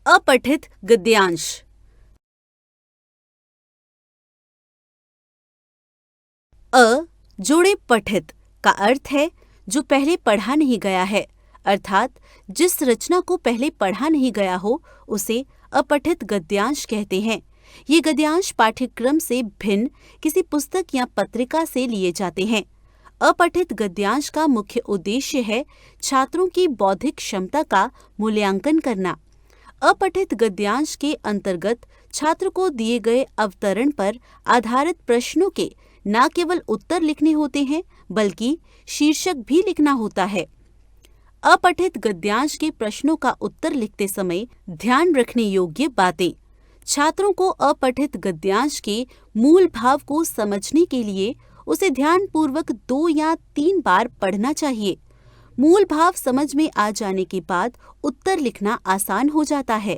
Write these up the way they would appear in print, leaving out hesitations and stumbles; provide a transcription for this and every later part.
अपठित गद्यांश। जोड़े पठित का अर्थ है जो पहले पढ़ा नहीं गया है, अर्थात जिस रचना को पहले पढ़ा नहीं गया हो उसे अपठित गद्यांश कहते हैं। ये गद्यांश पाठ्यक्रम से भिन्न किसी पुस्तक या पत्रिका से लिए जाते हैं। अपठित गद्यांश का मुख्य उद्देश्य है छात्रों की बौद्धिक क्षमता का मूल्यांकन करना। अपठित गद्यांश के अंतर्गत छात्र को दिए गए अवतरण पर आधारित प्रश्नों के न केवल उत्तर लिखने होते हैं बल्कि शीर्षक भी लिखना होता है। अपठित गद्यांश के प्रश्नों का उत्तर लिखते समय ध्यान रखने योग्य बातें। छात्रों को अपठित गद्यांश के मूल भाव को समझने के लिए उसे ध्यानपूर्वक 2 या 3 बार पढ़ना चाहिए। मूल भाव समझ में आ जाने के बाद उत्तर लिखना आसान हो जाता है।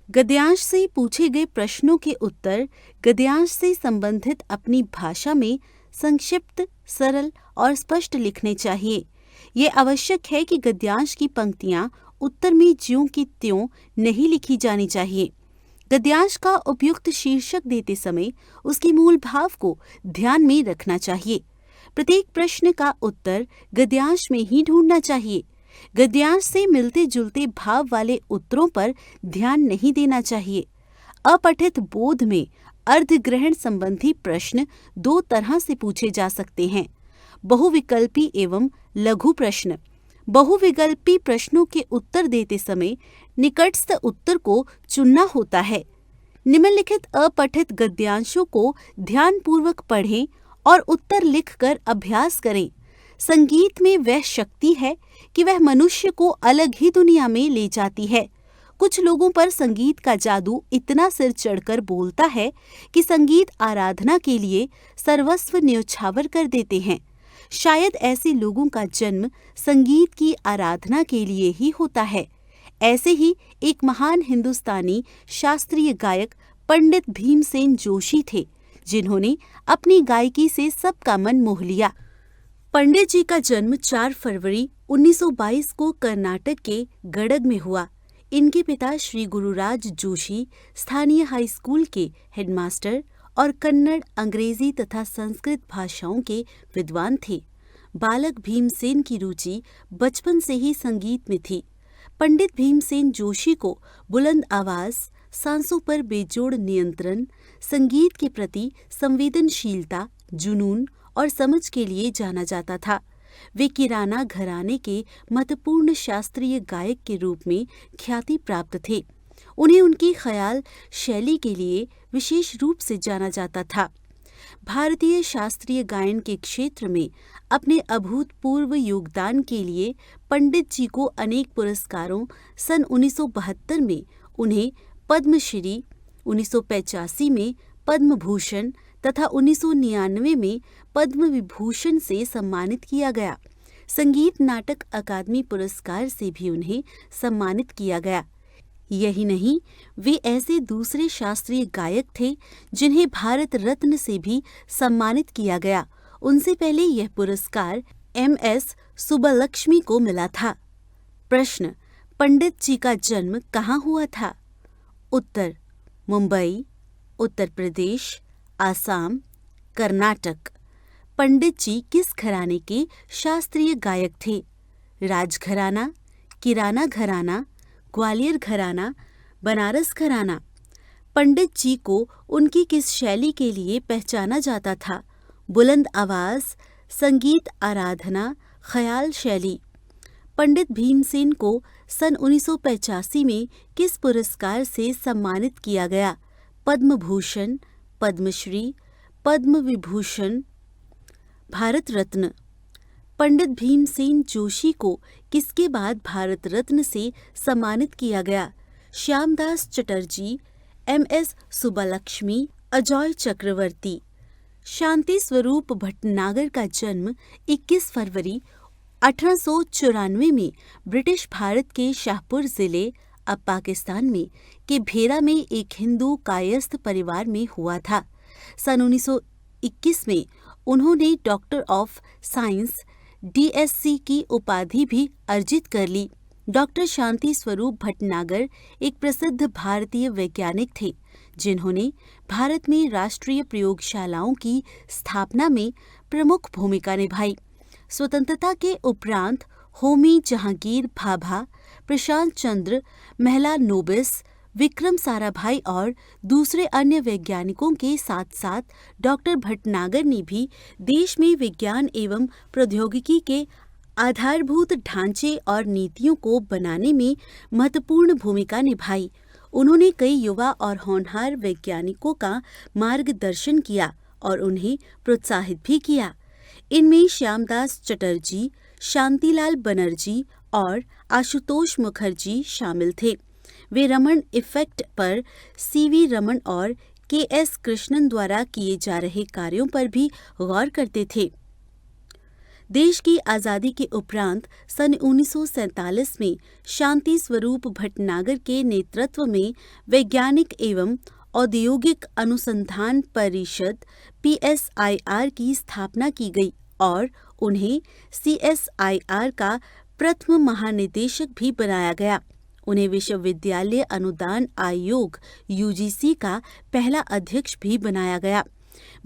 गद्यांश से पूछे गए प्रश्नों के उत्तर गद्यांश से संबंधित अपनी भाषा में संक्षिप्त, सरल और स्पष्ट लिखने चाहिए। ये आवश्यक है कि गद्यांश की पंक्तियां उत्तर में ज्यों की त्यों नहीं लिखी जानी चाहिए। गद्यांश का उपयुक्त शीर्षक देते समय उसके मूल भाव को ध्यान में रखना चाहिए। प्रत्येक प्रश्न का उत्तर गद्यांश में ही ढूंढना चाहिए। गद्यांश से मिलते जुलते भाव वाले उत्तरों पर ध्यान नहीं देना चाहिए। अपठित बोध में अर्धग्रहण संबंधी प्रश्न 2 तरह से पूछे जा सकते हैं, बहुविकल्पी एवं लघु प्रश्न। बहुविकल्पी प्रश्नों के उत्तर देते समय निकटस्थ उत्तर को चुनना होता है। निम्नलिखित अपठित गद्यांशों को ध्यानपूर्वक पढ़ें और उत्तर लिखकर अभ्यास करें। संगीत में वह शक्ति है कि वह मनुष्य को अलग ही दुनिया में ले जाती है। कुछ लोगों पर संगीत का जादू इतना सिर चढ़कर बोलता है कि संगीत आराधना के लिए सर्वस्व न्यौछावर कर देते हैं। शायद ऐसे लोगों का जन्म संगीत की आराधना के लिए ही होता है। ऐसे ही एक महान हिंदुस्तानी शास्त्रीय गायक पंडित भीमसेन जोशी थे, जिन्होंने अपनी गायकी से सबका मन मोह लिया। पंडित जी का जन्म 4 फरवरी 1922 को कर्नाटक के गडग में हुआ। इनके पिता श्री गुरुराज जोशी स्थानीय हाई स्कूल के हेडमास्टर और कन्नड़, अंग्रेजी तथा संस्कृत भाषाओं के विद्वान थे। बालक भीमसेन की रुचि बचपन से ही संगीत में थी। पंडित भीमसेन जोशी को बुलंद आवाज, सांसों पर बेजोड़ नियंत्रण, संगीत के प्रति संवेदनशीलता, जुनून और समझ के लिए जाना जाता था। वे किराना घराने के महत्वपूर्ण शास्त्रीय गायक के रूप में ख्याति प्राप्त थे। उन्हें उनकी ख्याल शैली के लिए विशेष रूप से जाना जाता था। भारतीय शास्त्रीय गायन के क्षेत्र में अपने अभूतपूर्व योगदान के लिए पंडित जी को अनेक पुरस्कारों सन 1972 में उन्हें पद्मश्री, 1985 में पद्म भूषण तथा 1999 में पद्म विभूषण से सम्मानित किया गया। संगीत नाटक अकादमी पुरस्कार से भी उन्हें सम्मानित किया गया। यही नहीं, वे ऐसे दूसरे शास्त्रीय गायक थे जिन्हें भारत रत्न से भी सम्मानित किया गया। उनसे पहले यह पुरस्कार MS सुब्बलक्ष्मी को मिला था। प्रश्न: पंडित जी का जन्म कहाँ हुआ था? उत्तर: मुंबई, उत्तर प्रदेश, आसाम, कर्नाटक। पंडित जी किस घराने के शास्त्रीय गायक थे? राजघराना, किराना घराना, ग्वालियर घराना, बनारस घराना। पंडित जी को उनकी किस शैली के लिए पहचाना जाता था? बुलंद आवाज, संगीत आराधना, ख्याल शैली। पंडित भीमसेन को सन 1985 में किस पुरस्कार से सम्मानित किया गया? पद्म भूषण, पद्मश्री, पद्म विभूषण, भारत रत्न। पंडित भीमसेन जोशी को किसके बाद भारत रत्न से सम्मानित किया गया? श्यामदास चटर्जी, MS सुब्बलक्ष्मी, अजॉय चक्रवर्ती। शांति स्वरूप भटनागर का जन्म 21 फरवरी 1894 में ब्रिटिश भारत के शाहपुर जिले, अब पाकिस्तान में, के भेरा में एक हिंदू कायस्थ परिवार में हुआ था। सन 1921 में उन्होंने डॉक्टर ऑफ साइंस DSc की उपाधि भी अर्जित कर ली। डॉक्टर शांति स्वरूप भटनागर एक प्रसिद्ध भारतीय वैज्ञानिक थे जिन्होंने भारत में राष्ट्रीय प्रयोगशालाओं की स्थापना में प्रमुख भूमिका निभाई। स्वतंत्रता के उपरांत होमी जहांगीर भाभा, प्रशांत चंद्र महलानोबिस, विक्रम साराभाई और दूसरे अन्य वैज्ञानिकों के साथ साथ डॉक्टर भटनागर ने भी देश में विज्ञान एवं प्रौद्योगिकी के आधारभूत ढांचे और नीतियों को बनाने में महत्वपूर्ण भूमिका निभाई। उन्होंने कई युवा और होनहार वैज्ञानिकों का मार्गदर्शन किया और उन्हें प्रोत्साहित भी किया। इनमें श्यामदास चटर्जी, शांतिलाल बनर्जी और आशुतोष मुखर्जी शामिल थे। वे रमन इफेक्ट पर सीवी रमन और के.एस. कृष्णन द्वारा किए जा रहे कार्यों पर भी गौर करते थे। देश की आज़ादी के उपरांत सन 1947 में शांति स्वरूप भटनागर के नेतृत्व में वैज्ञानिक एवं औद्योगिक अनुसंधान परिषद PSIR की स्थापना की गई और उन्हें CSIR का प्रथम महानिदेशक भी बनाया गया। उन्हें विश्वविद्यालय अनुदान आयोग UGC का पहला अध्यक्ष भी बनाया गया।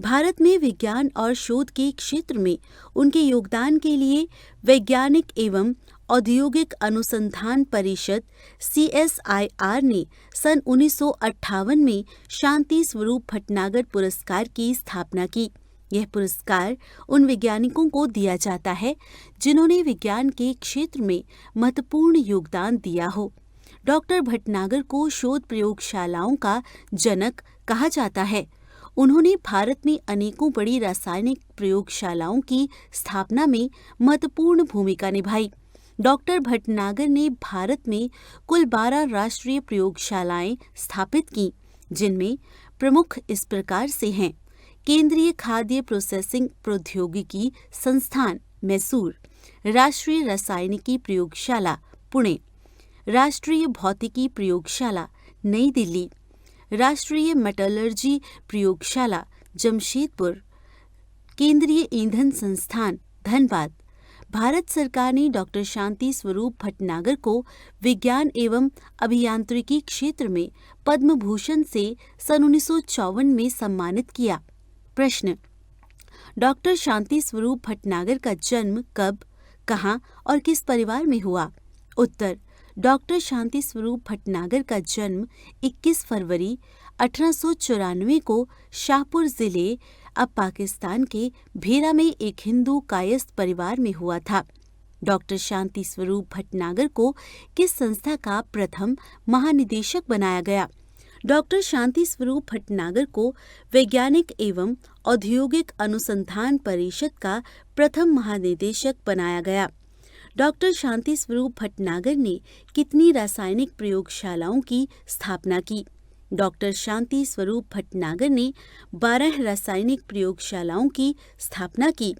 भारत में विज्ञान और शोध के क्षेत्र में उनके योगदान के लिए वैज्ञानिक एवं औद्योगिक अनुसंधान परिषद CSIR ने सन 1958 में शांति स्वरूप भटनागर पुरस्कार की स्थापना की। यह पुरस्कार उन वैज्ञानिकों को दिया जाता है जिन्होंने विज्ञान के क्षेत्र में महत्वपूर्ण योगदान दिया हो। डॉक्टर भटनागर को शोध प्रयोगशालाओं का जनक कहा जाता है। उन्होंने भारत में अनेकों बड़ी रासायनिक प्रयोगशालाओं की स्थापना में महत्वपूर्ण भूमिका निभाई। डॉक्टर भटनागर ने भारत में कुल 12 राष्ट्रीय प्रयोगशालाएं स्थापित की, जिनमें प्रमुख इस प्रकार से हैं: केंद्रीय खाद्य प्रोसेसिंग प्रौद्योगिकी संस्थान मैसूर, राष्ट्रीय रासायनिकी प्रयोगशाला पुणे, राष्ट्रीय भौतिकी प्रयोगशाला नई दिल्ली, राष्ट्रीय मेटलर्जी प्रयोगशाला जमशेदपुर, केंद्रीय ईंधन संस्थान धनबाद। भारत सरकार ने डॉक्टर शांति स्वरूप भटनागर को विज्ञान एवं अभियांत्रिकी क्षेत्र में पद्म भूषण से सन 1954 में सम्मानित किया। प्रश्न: डॉक्टर शांति स्वरूप भटनागर का जन्म कब, कहाँ और किस परिवार में हुआ? उत्तर: डॉक्टर शांति स्वरूप भटनागर का जन्म 21 फरवरी 1894 को शाहपुर जिले अब पाकिस्तान के भेरा में एक हिंदू कायस्थ परिवार में हुआ था। डॉक्टर शांति स्वरूप भटनागर को किस संस्था का प्रथम महानिदेशक बनाया गया? डॉक्टर शांति स्वरूप भटनागर को वैज्ञानिक एवं औद्योगिक अनुसंधान परिषद का प्रथम महानिदेशक बनाया गया। डॉक्टर शांति स्वरूप भटनागर ने कितनी रासायनिक प्रयोगशालाओं की स्थापना की? डॉक्टर शांति स्वरूप भटनागर ने 12 रासायनिक प्रयोगशालाओं की स्थापना की।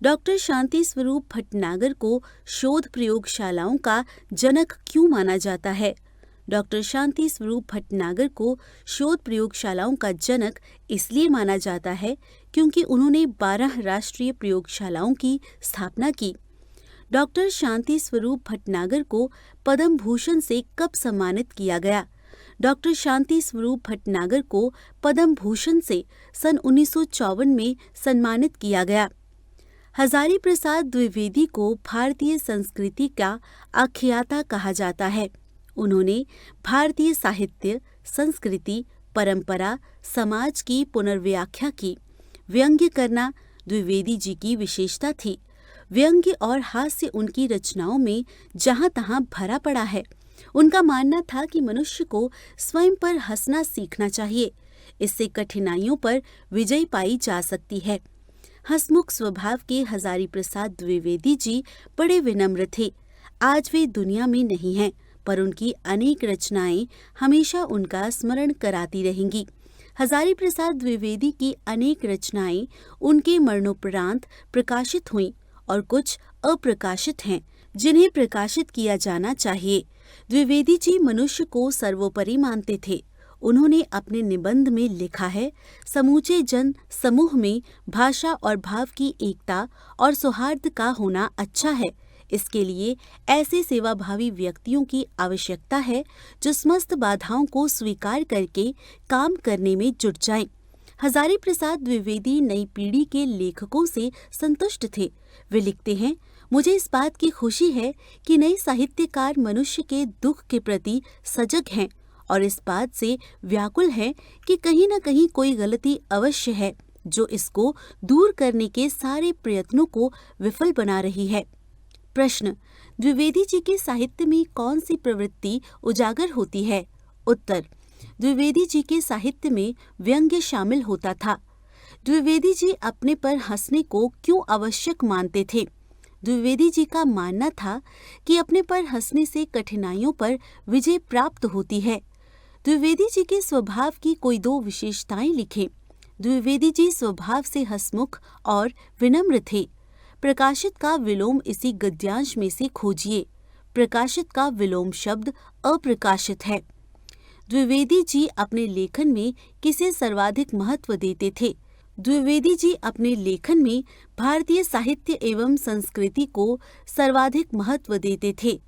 डॉक्टर शांति स्वरूप भटनागर को शोध प्रयोगशालाओं का जनक क्यों माना जाता है? डॉक्टर शांति स्वरूप भटनागर को शोध प्रयोगशालाओं का जनक इसलिए माना जाता है क्योंकि उन्होंने 12 राष्ट्रीय प्रयोगशालाओं की स्थापना की। डॉक्टर शांति स्वरूप भटनागर को पद्म भूषण से कब सम्मानित किया गया? डॉक्टर शांति स्वरूप भटनागर को पद्म भूषण से सन 1954 में सम्मानित किया गया। हजारी प्रसाद द्विवेदी को भारतीय संस्कृति का आख्याता कहा जाता है। उन्होंने भारतीय साहित्य, संस्कृति, परंपरा, समाज की पुनर्व्याख्या की। व्यंग्य करना द्विवेदी जी की विशेषता थी। व्यंग्य और हास्य उनकी रचनाओं में जहाँ तहाँ भरा पड़ा है। उनका मानना था कि मनुष्य को स्वयं पर हंसना सीखना चाहिए, इससे कठिनाइयों पर विजय पाई जा सकती है। हंसमुख स्वभाव के हजारी प्रसाद द्विवेदी जी बड़े विनम्र थे। आज वे दुनिया में नहीं हैं, पर उनकी अनेक रचनाएं हमेशा उनका स्मरण कराती रहेंगी। हजारी प्रसाद द्विवेदी की अनेक रचनाएं उनके मरणोपरांत प्रकाशित हुईं और कुछ अप्रकाशित हैं, जिन्हें प्रकाशित किया जाना चाहिए। द्विवेदी जी मनुष्य को सर्वोपरि मानते थे। उन्होंने अपने निबंध में लिखा है, समूचे जन समूह में भाषा और भाव की एकता और सौहार्द का होना अच्छा है। इसके लिए ऐसे सेवाभावी व्यक्तियों की आवश्यकता है जो समस्त बाधाओं को स्वीकार करके काम करने में जुट जाएं। हजारी प्रसाद द्विवेदी नई पीढ़ी के लेखकों से संतुष्ट थे। वे लिखते हैं, मुझे इस बात की खुशी है कि नए साहित्यकार मनुष्य के दुख के प्रति सजग हैं और इस बात से व्याकुल हैं कि कहीं न कहीं कोई गलती अवश्य है जो इसको दूर करने के सारे प्रयत्नों को विफल बना रही है। प्रश्न, द्विवेदी जी के साहित्य में कौन सी प्रवृत्ति उजागर होती है? उत्तर, द्विवेदी जी के साहित्य में व्यंग्य शामिल होता था। द्विवेदी जी अपने पर हंसने को क्यों आवश्यक मानते थे? द्विवेदी जी का मानना था कि अपने पर हंसने से कठिनाइयों पर विजय प्राप्त होती है। द्विवेदी जी के स्वभाव की कोई दो विशेषताएं लिखें। द्विवेदी जी स्वभाव से हंसमुख और विनम्र थे। प्रकाशित का विलोम इसी गद्यांश में से खोजिए। प्रकाशित का विलोम शब्द अप्रकाशित है। द्विवेदी जी अपने लेखन में किसे सर्वाधिक महत्व देते थे? द्विवेदी जी अपने लेखन में भारतीय साहित्य एवं संस्कृति को सर्वाधिक महत्व देते थे।